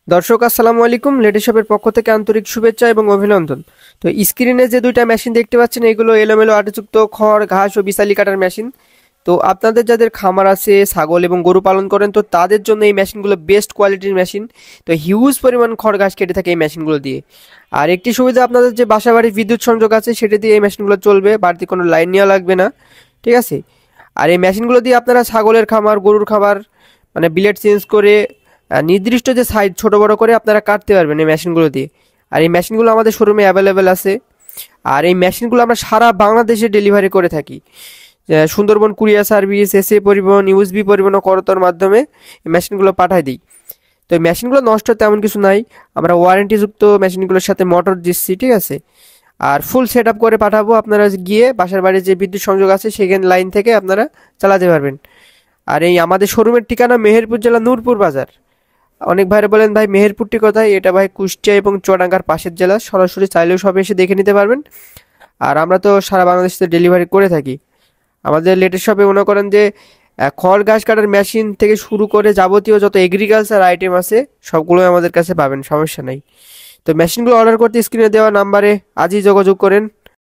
দর্শক আসসালামু আলাইকুম। লেটেস্ট শপের পক্ষ থেকে আন্তরিক শুভেচ্ছা এবং অভিনন্দন। তো স্ক্রিনে যে দুইটা মেশিন দেখতে পাচ্ছেন এগুলো এলোমেলো আটাযুক্ত খড় ঘাস ও বিসালি কাটার মেশিন। তো আপনাদের যাদের খামার আছে ছাগল এবং গরু পালন করেন তো তাদের জন্য এই মেশিনগুলো বেস্ট কোয়ালিটির মেশিন। তো হিউজ পরিমাণ খড় ঘাস কেটে থাকে এই মেশিনগুলো দিয়ে। আর একটি সুবিধা, আপনাদের যে বাসা বাড়ির বিদ্যুৎ সংযোগ আছে সেটা দিয়ে এই মেশিনগুলো চলবে, বাড়তি কোনো লাইন নেওয়া লাগবে না। ঠিক আছে। আর এই মেশিনগুলো দিয়ে আপনারা ছাগলের খামার গরুর খাবার মানে বিলেট চেঞ্জ করে নির্দিষ্ট যে সাইজ ছোট বড় করে আপনারা কাটতে পারবেন এই মেশিনগুলো দিয়ে। আর এই মেশিনগুলো আমাদের শোরুমে অ্যাভেলেবেল আছে। আর এই মেশিনগুলো আমরা সারা বাংলাদেশে ডেলিভারি করে থাকি। সুন্দরবন কুরিয়ার সার্ভিস, এসএ পরিবহন, ইউএসবি পরিবহন ও করতোর মাধ্যমে এই মেশিনগুলো পাঠাই দিই। তো এই মেশিনগুলো নষ্ট তেমন কিছু নাই, আমরা ওয়ারেন্টিযুক্ত মেশিনগুলোর সাথে মোটর দিচ্ছি। ঠিক আছে। আর ফুল সেট আপ করে পাঠাবো, আপনারা গিয়ে বাসার বাড়ির যে বিদ্যুৎ সংযোগ আছে সেখানে লাইন থেকে আপনারা চালাতে পারবেন। আর এই আমাদের শোরুমের ঠিকানা মেহেরপুর জেলা নূরপুর বাজার। অনেক ভাইরা বলেন ভাই মেহেরপুরটি কোথায়, এটা ভাই কুষ্টিয়া এবং চুয়াডাঙ্গার পাশের জেলা। সরাসরি চাইলেও সব এসে দেখে নিতে পারবেন। আর আমরা তো সারা বাংলাদেশে ডেলিভারি করে থাকি। আমাদের লেটেস্ট শপে মনে করেন যে খড় ঘাস কাটার মেশিন থেকে শুরু করে যাবতীয় যত এগ্রিকালচার আইটেম আছে সবগুলোই আমাদের কাছে পাবেন, সমস্যা নাই। তো মেশিনগুলো অর্ডার করতে স্ক্রিনে দেওয়া নাম্বারে আজই যোগাযোগ করেন।